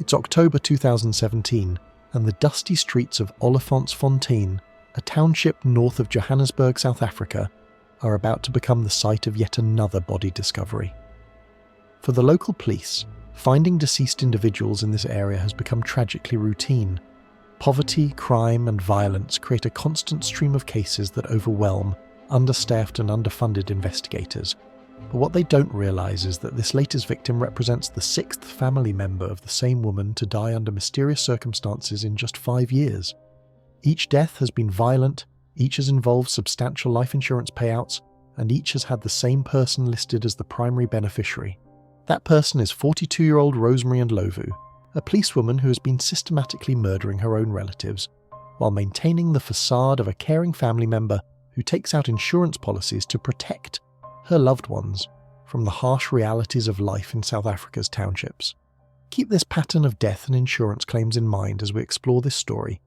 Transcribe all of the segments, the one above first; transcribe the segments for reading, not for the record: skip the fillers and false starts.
It's October 2017, and the dusty streets of Olifantsfontein, a township north of Johannesburg, South Africa, are about to become the site of yet another body discovery. For the local police, finding deceased individuals in this area has become tragically routine. Poverty, crime, and violence create a constant stream of cases that overwhelm understaffed and underfunded investigators. But what they don't realise is that this latest victim represents the sixth family member of the same woman to die under mysterious circumstances in just 5 years. Each death has been violent, each has involved substantial life insurance payouts, and each has had the same person listed as the primary beneficiary. That person is 42-year-old Rosemary Ndlovu, a policewoman who has been systematically murdering her own relatives, while maintaining the facade of a caring family member who takes out insurance policies to protect her loved ones from the harsh realities of life in South Africa's townships. Keep this pattern of death and insurance claims in mind as we explore this story,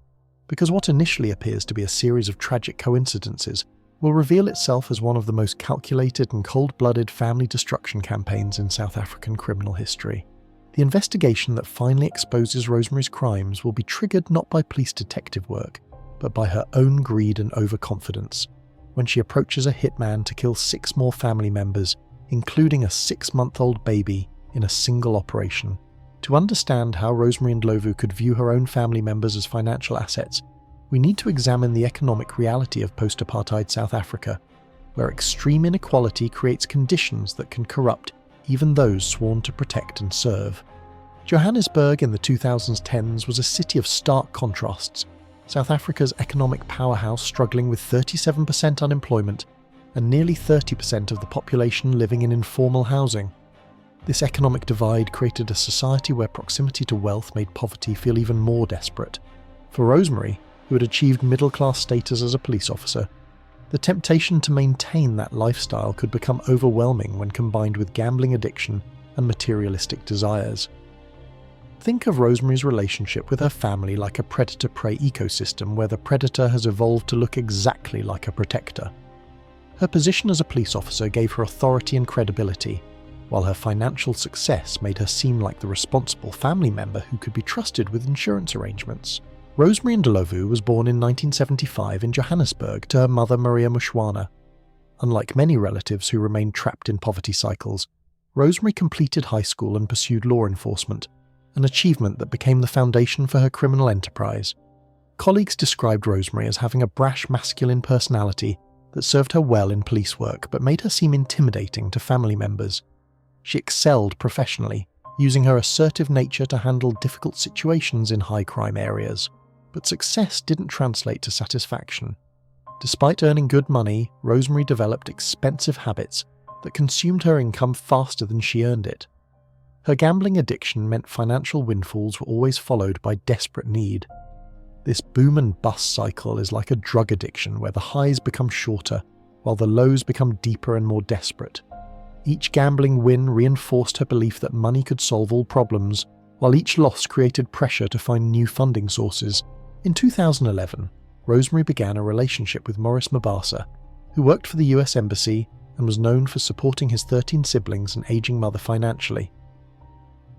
because what initially appears to be a series of tragic coincidences will reveal itself as one of the most calculated and cold-blooded family destruction campaigns in South African criminal history. The investigation that finally exposes Rosemary's crimes will be triggered not by police detective work, but by her own greed and overconfidence, when she approaches a hitman to kill 6 more family members, including a 6-month-old baby, in a single operation. To understand how Rosemary Ndlovu could view her own family members as financial assets, we need to examine the economic reality of post-apartheid South Africa, where extreme inequality creates conditions that can corrupt even those sworn to protect and serve. Johannesburg in the 2010s was a city of stark contrasts, South Africa's economic powerhouse struggling with 37% unemployment and nearly 30% of the population living in informal housing. This economic divide created a society where proximity to wealth made poverty feel even more desperate. For Rosemary, who had achieved middle-class status as a police officer, the temptation to maintain that lifestyle could become overwhelming when combined with gambling addiction and materialistic desires. Think of Rosemary's relationship with her family like a predator-prey ecosystem where the predator has evolved to look exactly like a protector. Her position as a police officer gave her authority and credibility, while her financial success made her seem like the responsible family member who could be trusted with insurance arrangements. Rosemary Ndlovu was born in 1975 in Johannesburg to her mother Maria Mushwana. Unlike many relatives who remained trapped in poverty cycles, Rosemary completed high school and pursued law enforcement, an achievement that became the foundation for her criminal enterprise. Colleagues described Rosemary as having a brash masculine personality that served her well in police work but made her seem intimidating to family members. She excelled professionally, using her assertive nature to handle difficult situations in high-crime areas. But success didn't translate to satisfaction. Despite earning good money, Rosemary developed expensive habits that consumed her income faster than she earned it. Her gambling addiction meant financial windfalls were always followed by desperate need. This boom and bust cycle is like a drug addiction where the highs become shorter, while the lows become deeper and more desperate. Each gambling win reinforced her belief that money could solve all problems, while each loss created pressure to find new funding sources. In 2011, Rosemary began a relationship with Maurice Mabasa, who worked for the US Embassy and was known for supporting his 13 siblings and aging mother financially.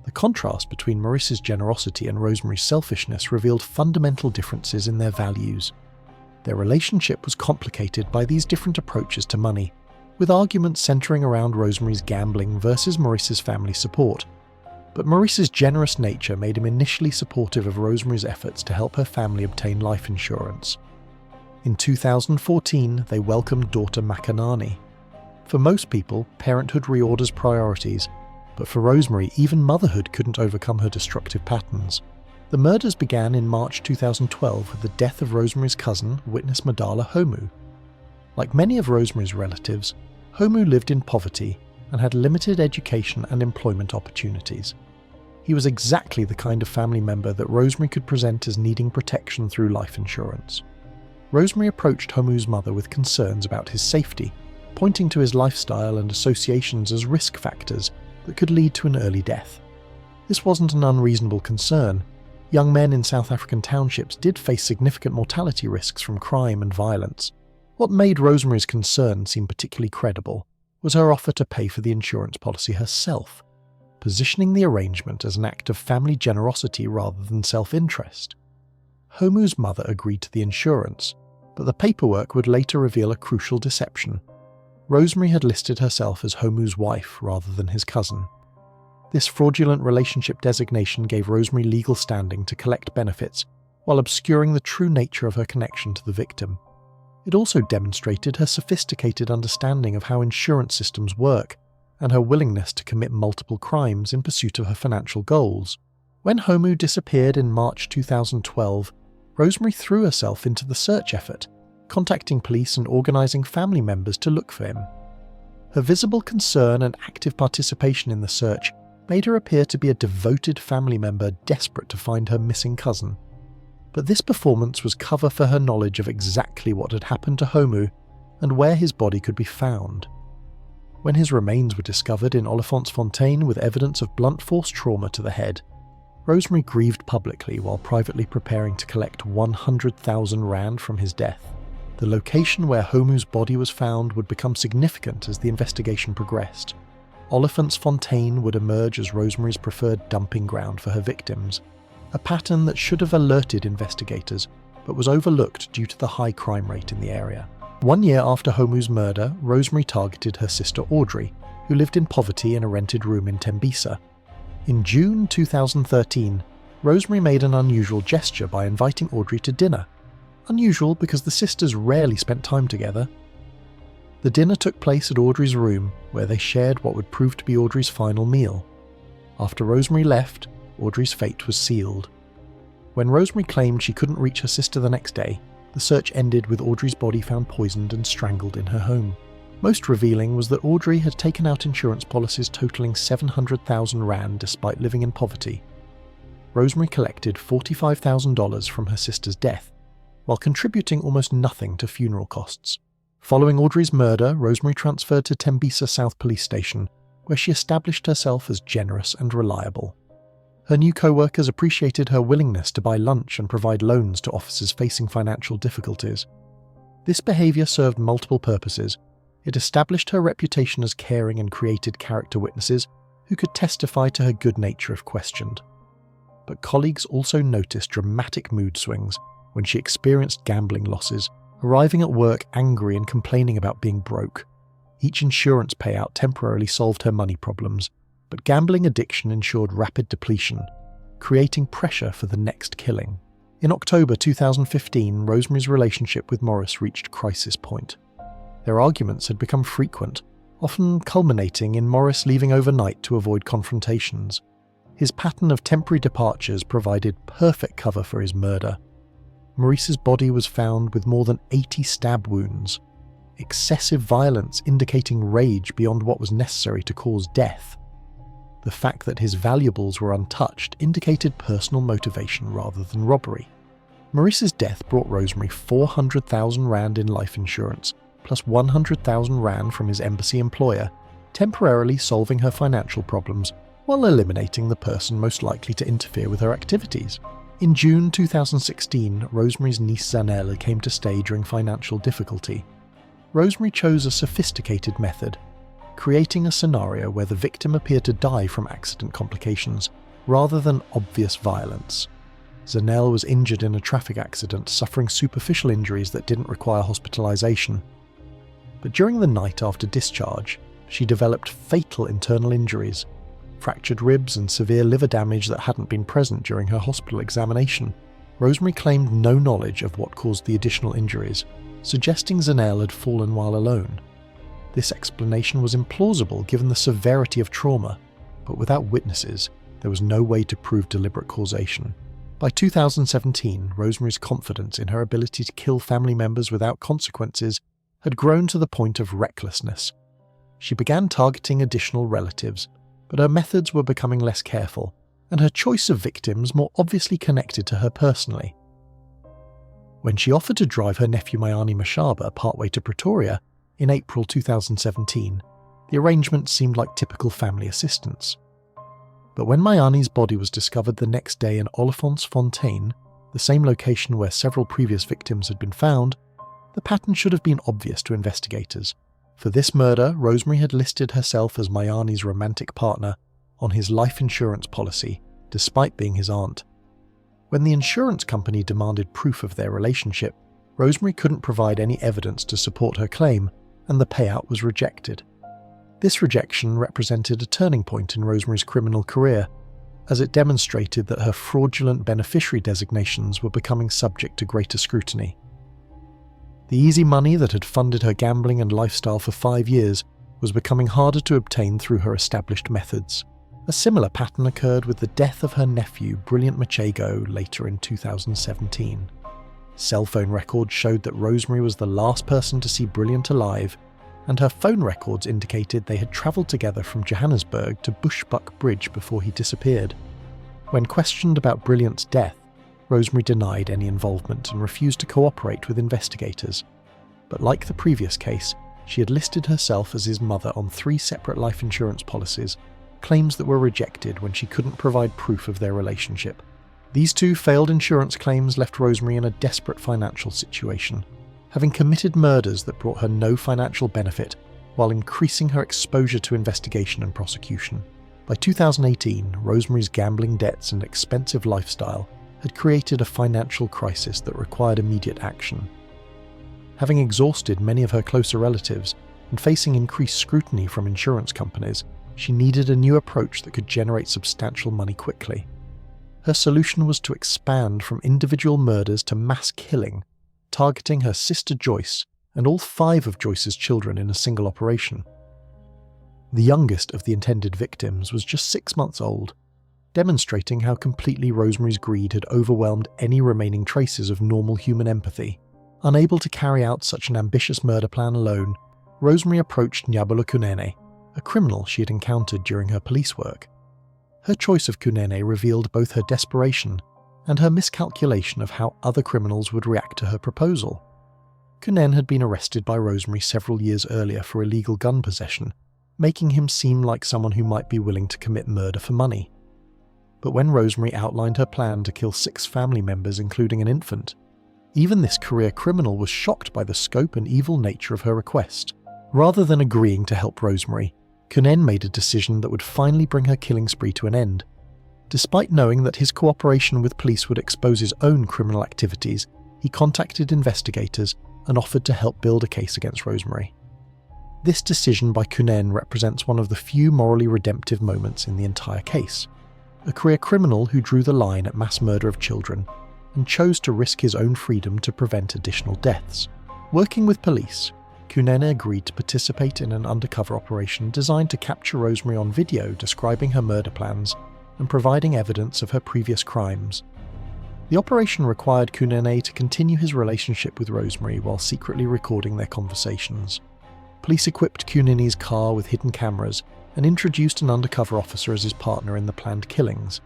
The contrast between Maurice's generosity and Rosemary's selfishness revealed fundamental differences in their values. Their relationship was complicated by these different approaches to money, with arguments centering around Rosemary's gambling versus Maurice's family support. But Maurice's generous nature made him initially supportive of Rosemary's efforts to help her family obtain life insurance. In 2014, they welcomed daughter Makanani. For most people, parenthood reorders priorities, but for Rosemary, even motherhood couldn't overcome her destructive patterns. The murders began in March 2012 with the death of Rosemary's cousin, witness Madala Homu. Like many of Rosemary's relatives, Homu lived in poverty and had limited education and employment opportunities. He was exactly the kind of family member that Rosemary could present as needing protection through life insurance. Rosemary approached Homu's mother with concerns about his safety, pointing to his lifestyle and associations as risk factors that could lead to an early death. This wasn't an unreasonable concern. Young men in South African townships did face significant mortality risks from crime and violence. What made Rosemary's concern seem particularly credible was her offer to pay for the insurance policy herself. positioning the arrangement as an act of family generosity rather than self-interest. Homu's mother agreed to the insurance, but the paperwork would later reveal a crucial deception. Rosemary had listed herself as Homu's wife rather than his cousin. This fraudulent relationship designation gave Rosemary legal standing to collect benefits while obscuring the true nature of her connection to the victim. It also demonstrated her sophisticated understanding of how insurance systems work and her willingness to commit multiple crimes in pursuit of her financial goals. When Homu disappeared in March 2012, Rosemary threw herself into the search effort, contacting police and organising family members to look for him. Her visible concern and active participation in the search made her appear to be a devoted family member desperate to find her missing cousin. But this performance was cover for her knowledge of exactly what had happened to Homu and where his body could be found. When his remains were discovered in Olifantsfontein with evidence of blunt force trauma to the head, Rosemary grieved publicly while privately preparing to collect 100,000 rand from his death. The location where Homu's body was found would become significant as the investigation progressed. Olifantsfontein would emerge as Rosemary's preferred dumping ground for her victims, a pattern that should have alerted investigators, but was overlooked due to the high crime rate in the area. 1 year after Homu's murder, Rosemary targeted her sister Audrey, who lived in poverty in a rented room in Tembisa. In June 2013, Rosemary made an unusual gesture by inviting Audrey to dinner. Unusual because the sisters rarely spent time together. The dinner took place at Audrey's room, where they shared what would prove to be Audrey's final meal. After Rosemary left, Audrey's fate was sealed. When Rosemary claimed she couldn't reach her sister the next day, the search ended with Audrey's body found poisoned and strangled in her home. Most revealing was that Audrey had taken out insurance policies totaling 700,000 rand despite living in poverty. Rosemary collected $45,000 from her sister's death, while contributing almost nothing to funeral costs. Following Audrey's murder, Rosemary transferred to Tembisa South Police Station, where she established herself as generous and reliable. Her new co-workers appreciated her willingness to buy lunch and provide loans to officers facing financial difficulties. This behaviour served multiple purposes. It established her reputation as caring and created character witnesses who could testify to her good nature if questioned. But colleagues also noticed dramatic mood swings when she experienced gambling losses, arriving at work angry and complaining about being broke. Each insurance payout temporarily solved her money problems, but gambling addiction ensured rapid depletion, creating pressure for the next killing. In October 2015, Rosemary's relationship with Morris reached crisis point. Their arguments had become frequent, often culminating in Morris leaving overnight to avoid confrontations. His pattern of temporary departures provided perfect cover for his murder. Maurice's body was found with more than 80 stab wounds, excessive violence indicating rage beyond what was necessary to cause death. The fact that his valuables were untouched indicated personal motivation rather than robbery. Maurice's death brought Rosemary 400,000 rand in life insurance, plus 100,000 rand from his embassy employer, temporarily solving her financial problems while eliminating the person most likely to interfere with her activities. In June 2016, Rosemary's niece Zanella came to stay during financial difficulty. Rosemary chose a sophisticated method, creating a scenario where the victim appeared to die from accident complications rather than obvious violence. Zanelle was injured in a traffic accident, suffering superficial injuries that didn't require hospitalization. But during the night after discharge, she developed fatal internal injuries, fractured ribs and severe liver damage that hadn't been present during her hospital examination. Rosemary claimed no knowledge of what caused the additional injuries, suggesting Zanelle had fallen while alone. This explanation was implausible given the severity of trauma, but without witnesses, there was no way to prove deliberate causation. By 2017, Rosemary's confidence in her ability to kill family members without consequences had grown to the point of recklessness. She began targeting additional relatives, but her methods were becoming less careful, and her choice of victims more obviously connected to her personally. When she offered to drive her nephew Mayani Mashaba partway to Pretoria in April 2017, the arrangement seemed like typical family assistance. But when Mayani's body was discovered the next day in Olifantsfontein, the same location where several previous victims had been found, the pattern should have been obvious to investigators. For this murder, Rosemary had listed herself as Mayani's romantic partner on his life insurance policy, despite being his aunt. When the insurance company demanded proof of their relationship, Rosemary couldn't provide any evidence to support her claim, and the payout was rejected. This rejection represented a turning point in Rosemary's criminal career, as it demonstrated that her fraudulent beneficiary designations were becoming subject to greater scrutiny. The easy money that had funded her gambling and lifestyle for 5 years was becoming harder to obtain through her established methods. A similar pattern occurred with the death of her nephew, Brilliant Machego, later in 2017. Cell phone records showed that Rosemary was the last person to see Brilliant alive, and her phone records indicated they had travelled together from Johannesburg to Bushbuck Bridge before he disappeared. When questioned about Brilliant's death, Rosemary denied any involvement and refused to cooperate with investigators. But like the previous case, she had listed herself as his mother on 3 separate life insurance policies, claims that were rejected when she couldn't provide proof of their relationship. These 2 failed insurance claims left Rosemary in a desperate financial situation, having committed murders that brought her no financial benefit while increasing her exposure to investigation and prosecution. By 2018, Rosemary's gambling debts and expensive lifestyle had created a financial crisis that required immediate action. Having exhausted many of her closer relatives and facing increased scrutiny from insurance companies, she needed a new approach that could generate substantial money quickly. Her solution was to expand from individual murders to mass killing, targeting her sister Joyce and all 5 of Joyce's children in a single operation. The youngest of the intended victims was just 6 months old, demonstrating how completely Rosemary's greed had overwhelmed any remaining traces of normal human empathy. Unable to carry out such an ambitious murder plan alone, Rosemary approached Nyabula Kunene, a criminal she had encountered during her police work. Her choice of Kunene revealed both her desperation and her miscalculation of how other criminals would react to her proposal. Kunene had been arrested by Rosemary several years earlier for illegal gun possession, making him seem like someone who might be willing to commit murder for money. But when Rosemary outlined her plan to kill 6 family members, including an infant, even this career criminal was shocked by the scope and evil nature of her request. Rather than agreeing to help Rosemary, Kunene made a decision that would finally bring her killing spree to an end. Despite knowing that his cooperation with police would expose his own criminal activities, he contacted investigators and offered to help build a case against Rosemary. This decision by Kunene represents one of the few morally redemptive moments in the entire case. A career criminal who drew the line at mass murder of children and chose to risk his own freedom to prevent additional deaths. Working with police, Kunene agreed to participate in an undercover operation designed to capture Rosemary on video describing her murder plans and providing evidence of her previous crimes. The operation required Kunene to continue his relationship with Rosemary while secretly recording their conversations. Police equipped Kunene's car with hidden cameras and introduced an undercover officer as his partner in the planned killings.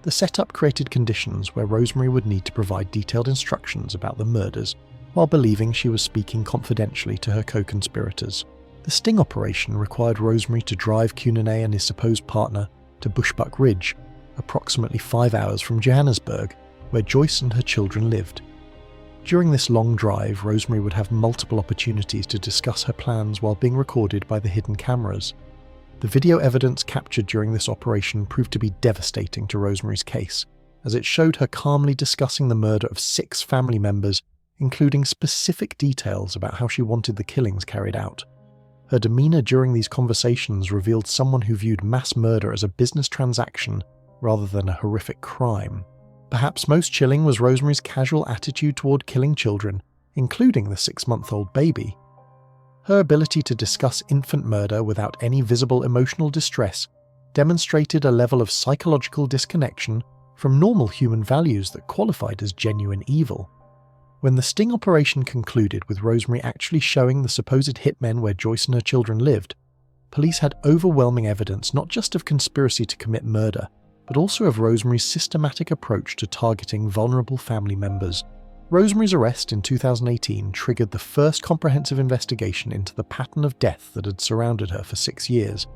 The setup created conditions where Rosemary would need to provide detailed instructions about the murders while believing she was speaking confidentially to her co-conspirators. The sting operation required Rosemary to drive Kunene and his supposed partner to Bushbuck Ridge, approximately 5 hours from Johannesburg, where Joyce and her children lived. During this long drive, Rosemary would have multiple opportunities to discuss her plans while being recorded by the hidden cameras. The video evidence captured during this operation proved to be devastating to Rosemary's case, as it showed her calmly discussing the murder of 6 family members, including specific details about how she wanted the killings carried out. Her demeanour during these conversations revealed someone who viewed mass murder as a business transaction rather than a horrific crime. Perhaps most chilling was Rosemary's casual attitude toward killing children, including the 6-month-old baby. Her ability to discuss infant murder without any visible emotional distress demonstrated a level of psychological disconnection from normal human values that qualified as genuine evil. When the sting operation concluded with Rosemary actually showing the supposed hitmen where Joyce and her children lived, police had overwhelming evidence not just of conspiracy to commit murder, but also of Rosemary's systematic approach to targeting vulnerable family members. Rosemary's arrest in 2018 triggered the first comprehensive investigation into the pattern of death that had surrounded her for 6 years.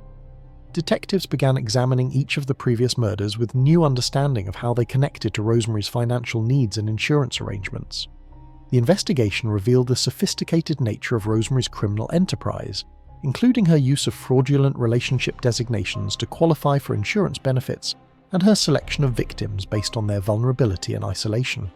Detectives began examining each of the previous murders with new understanding of how they connected to Rosemary's financial needs and insurance arrangements. The investigation revealed the sophisticated nature of Rosemary's criminal enterprise. including her use of fraudulent relationship designations to qualify for insurance benefits and her selection of victims based on their vulnerability and isolation.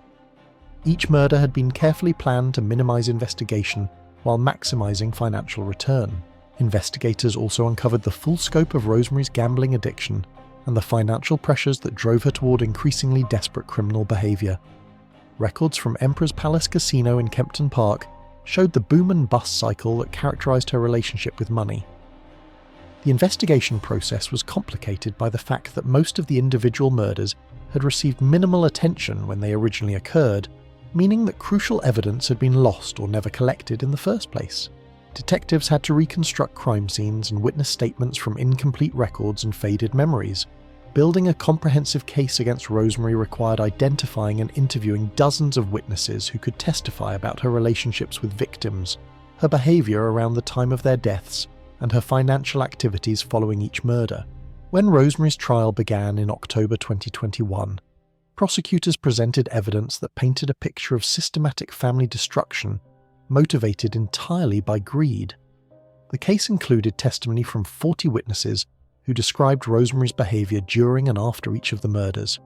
Each murder had been carefully planned to minimize investigation while maximizing financial return. Investigators also uncovered the full scope of Rosemary's gambling addiction and the financial pressures that drove her toward increasingly desperate criminal behavior. Records from Emperor's Palace Casino in Kempton Park showed the boom and bust cycle that characterized her relationship with money. The investigation process was complicated by the fact that most of the individual murders had received minimal attention when they originally occurred, meaning that crucial evidence had been lost or never collected in the first place. Detectives had to reconstruct crime scenes and witness statements from incomplete records and faded memories. Building a comprehensive case against Rosemary required identifying and interviewing dozens of witnesses who could testify about her relationships with victims, her behavior around the time of their deaths, and her financial activities following each murder. When Rosemary's trial began in October 2021, prosecutors presented evidence that painted a picture of systematic family destruction motivated entirely by greed. The case included testimony from 40 witnesses who described Rosemary's behavior during and after each of the murders.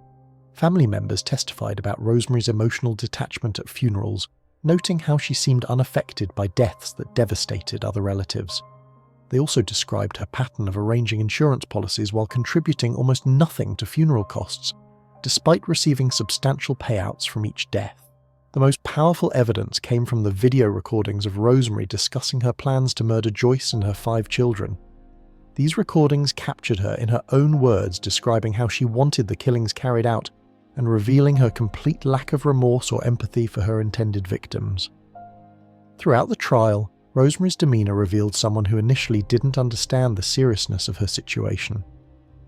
Family members testified about Rosemary's emotional detachment at funerals, noting how she seemed unaffected by deaths that devastated other relatives. They also described her pattern of arranging insurance policies while contributing almost nothing to funeral costs, despite receiving substantial payouts from each death. The most powerful evidence came from the video recordings of Rosemary discussing her plans to murder Joyce and her 5 children. These recordings captured her in her own words describing how she wanted the killings carried out and revealing her complete lack of remorse or empathy for her intended victims. Throughout the trial, Rosemary's demeanor revealed someone who initially didn't understand the seriousness of her situation.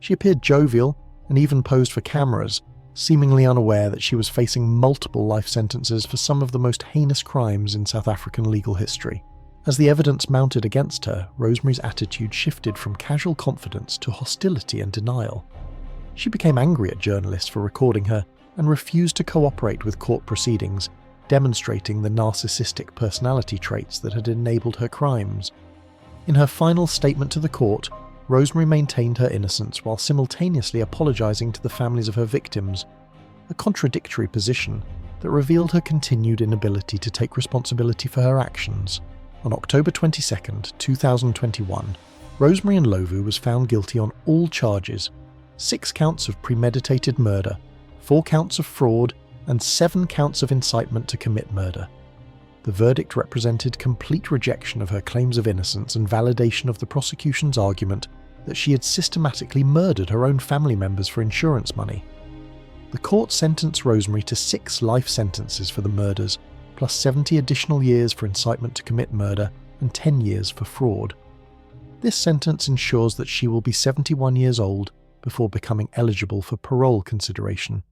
She appeared jovial and even posed for cameras, seemingly unaware that she was facing multiple life sentences for some of the most heinous crimes in South African legal history. As the evidence mounted against her, Rosemary's attitude shifted from casual confidence to hostility and denial. She became angry at journalists for recording her and refused to cooperate with court proceedings, demonstrating the narcissistic personality traits that had enabled her crimes. In her final statement to the court, Rosemary maintained her innocence while simultaneously apologizing to the families of her victims, a contradictory position that revealed her continued inability to take responsibility for her actions. On October 22, 2021, Rosemary Ndlovu was found guilty on all charges: 6 counts of premeditated murder, 4 counts of fraud, and 7 counts of incitement to commit murder. The verdict represented complete rejection of her claims of innocence and validation of the prosecution's argument that she had systematically murdered her own family members for insurance money. The court sentenced Rosemary to 6 life sentences for the murders, plus 70 additional years for incitement to commit murder and 10 years for fraud. This sentence ensures that she will be 71 years old before becoming eligible for parole consideration,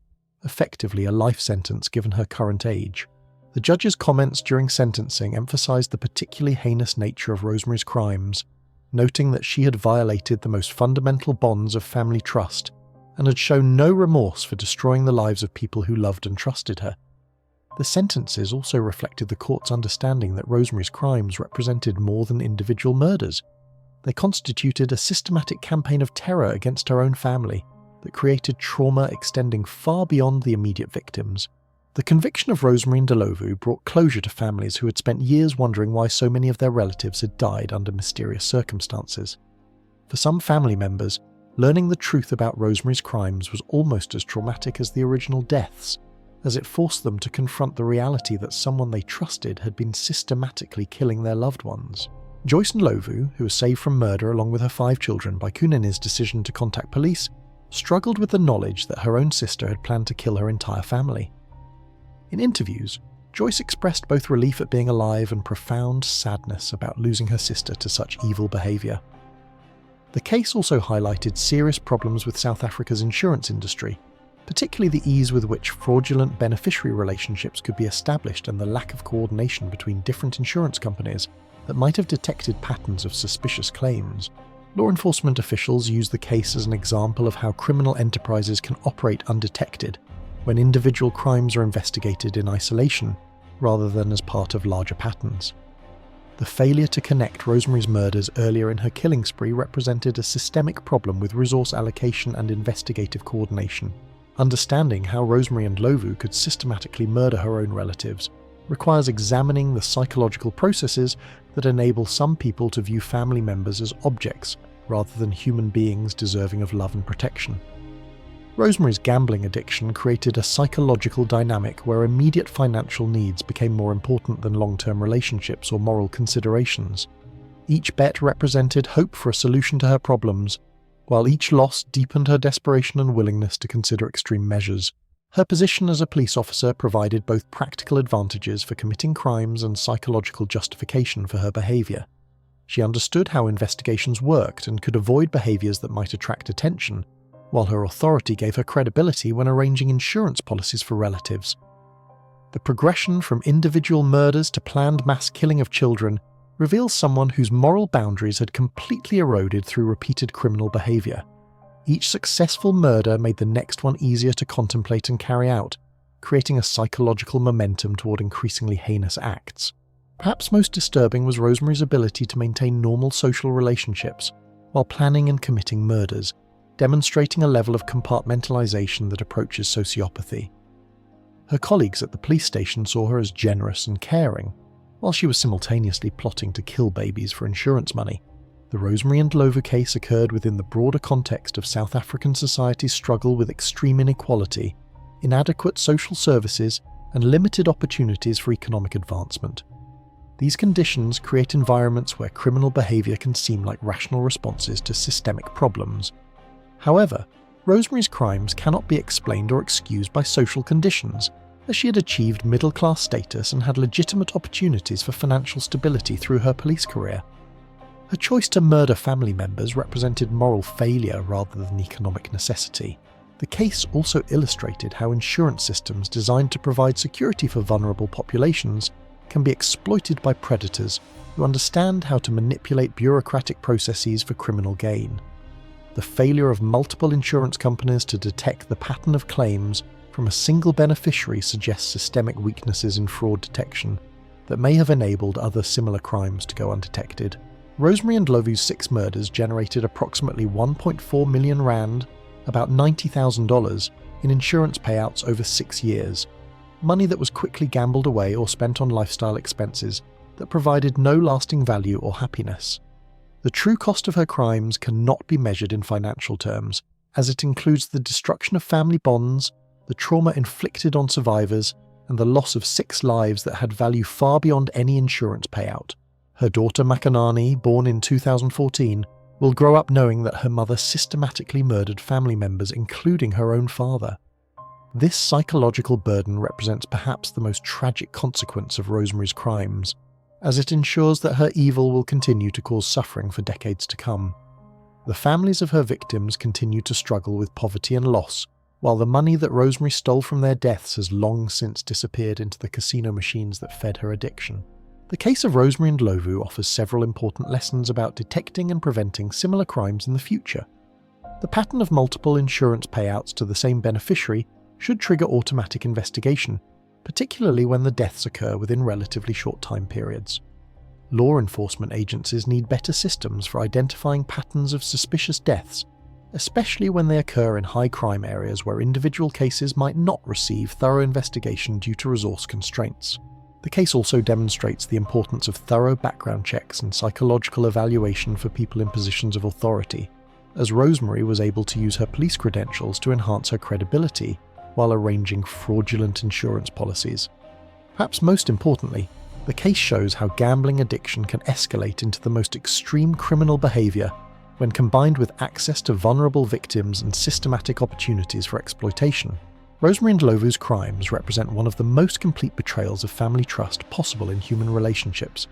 effectively a life sentence given her current age. The judge's comments during sentencing emphasized the particularly heinous nature of Rosemary's crimes, noting that she had violated the most fundamental bonds of family trust and had shown no remorse for destroying the lives of people who loved and trusted her. The sentences also reflected the court's understanding that Rosemary's crimes represented more than individual murders. They constituted a systematic campaign of terror against her own family that created trauma extending far beyond the immediate victims. The conviction of Rosemary Ndlovu brought closure to families who had spent years wondering why so many of their relatives had died under mysterious circumstances. For some family members, learning the truth about Rosemary's crimes was almost as traumatic as the original deaths, as it forced them to confront the reality that someone they trusted had been systematically killing their loved ones. Joyce Ndlovu, who was saved from murder along with her 5 children by Kunini's decision to contact police, struggled with the knowledge that her own sister had planned to kill her entire family. In interviews, Joyce expressed both relief at being alive and profound sadness about losing her sister to such evil behaviour. The case also highlighted serious problems with South Africa's insurance industry, particularly the ease with which fraudulent beneficiary relationships could be established and the lack of coordination between different insurance companies that might have detected patterns of suspicious claims. Law enforcement officials used the case as an example of how criminal enterprises can operate undetected when individual crimes are investigated in isolation rather than as part of larger patterns. The failure to connect Rosemary's murders earlier in her killing spree represented a systemic problem with resource allocation and investigative coordination. Understanding how Rosemary Ndlovu could systematically murder her own relatives requires examining the psychological processes that enable some people to view family members as objects rather than human beings deserving of love and protection. Rosemary's gambling addiction created a psychological dynamic where immediate financial needs became more important than long-term relationships or moral considerations. Each bet represented hope for a solution to her problems, while each loss deepened her desperation and willingness to consider extreme measures. Her position as a police officer provided both practical advantages for committing crimes and psychological justification for her behaviour. She understood how investigations worked and could avoid behaviours that might attract attention, while her authority gave her credibility when arranging insurance policies for relatives. The progression from individual murders to planned mass killing of children reveals someone whose moral boundaries had completely eroded through repeated criminal behaviour. Each successful murder made the next one easier to contemplate and carry out, creating a psychological momentum toward increasingly heinous acts. Perhaps most disturbing was Rosemary's ability to maintain normal social relationships while planning and committing murders, demonstrating a level of compartmentalization that approaches sociopathy. Her colleagues at the police station saw her as generous and caring, while she was simultaneously plotting to kill babies for insurance money. The Rosemary Ndlovu case occurred within the broader context of South African society's struggle with extreme inequality, inadequate social services, and limited opportunities for economic advancement. These conditions create environments where criminal behaviour can seem like rational responses to systemic problems. However, Rosemary's crimes cannot be explained or excused by social conditions, as she had achieved middle-class status and had legitimate opportunities for financial stability through her police career. Her choice to murder family members represented moral failure rather than economic necessity. The case also illustrated how insurance systems designed to provide security for vulnerable populations can be exploited by predators who understand how to manipulate bureaucratic processes for criminal gain. The failure of multiple insurance companies to detect the pattern of claims from a single beneficiary suggests systemic weaknesses in fraud detection that may have enabled other similar crimes to go undetected. Rosemary Ndlovu's 6 murders generated approximately 1.4 million rand, about $90,000, in insurance payouts over 6 years, money that was quickly gambled away or spent on lifestyle expenses that provided no lasting value or happiness. The true cost of her crimes cannot be measured in financial terms, as it includes the destruction of family bonds, the trauma inflicted on survivors, and the loss of 6 lives that had value far beyond any insurance payout. Her daughter Makanani, born in 2014, will grow up knowing that her mother systematically murdered family members, including her own father. This psychological burden represents perhaps the most tragic consequence of Rosemary's crimes, as it ensures that her evil will continue to cause suffering for decades to come. The families of her victims continue to struggle with poverty and loss, while the money that Rosemary stole from their deaths has long since disappeared into the casino machines that fed her addiction. The case of Rosemary Ndlovu offers several important lessons about detecting and preventing similar crimes in the future. The pattern of multiple insurance payouts to the same beneficiary should trigger automatic investigation, particularly when the deaths occur within relatively short time periods. Law enforcement agencies need better systems for identifying patterns of suspicious deaths, especially when they occur in high crime areas where individual cases might not receive thorough investigation due to resource constraints. The case also demonstrates the importance of thorough background checks and psychological evaluation for people in positions of authority, as Rosemary was able to use her police credentials to enhance her credibility while arranging fraudulent insurance policies. Perhaps most importantly, the case shows how gambling addiction can escalate into the most extreme criminal behaviour when combined with access to vulnerable victims and systematic opportunities for exploitation. Rosemary Ndlovu's crimes represent one of the most complete betrayals of family trust possible in human relationships.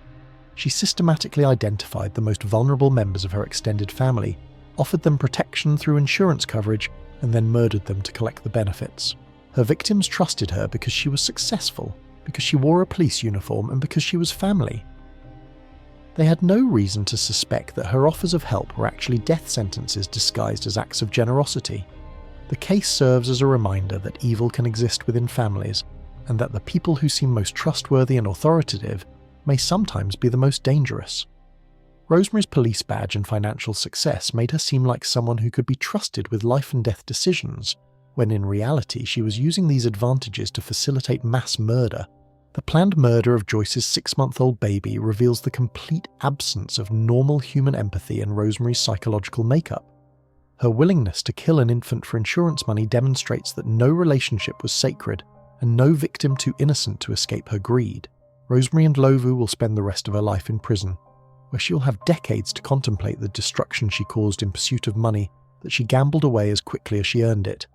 She systematically identified the most vulnerable members of her extended family, offered them protection through insurance coverage, and then murdered them to collect the benefits. Her victims trusted her because she was successful, because she wore a police uniform, and because she was family. They had no reason to suspect that her offers of help were actually death sentences disguised as acts of generosity. The case serves as a reminder that evil can exist within families, and that the people who seem most trustworthy and authoritative may sometimes be the most dangerous. Rosemary's police badge and financial success made her seem like someone who could be trusted with life and death decisions, when in reality she was using these advantages to facilitate mass murder. The planned murder of Joyce's 6-month-old baby reveals the complete absence of normal human empathy in Rosemary's psychological makeup. Her willingness to kill an infant for insurance money demonstrates that no relationship was sacred and no victim too innocent to escape her greed. Rosemary Ndlovu will spend the rest of her life in prison, where she'll have decades to contemplate the destruction she caused in pursuit of money that she gambled away as quickly as she earned it.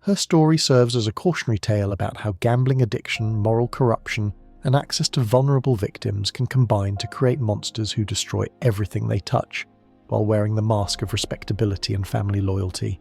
Her story serves as a cautionary tale about how gambling addiction, moral corruption, and access to vulnerable victims can combine to create monsters who destroy everything they touch, while wearing the mask of respectability and family loyalty.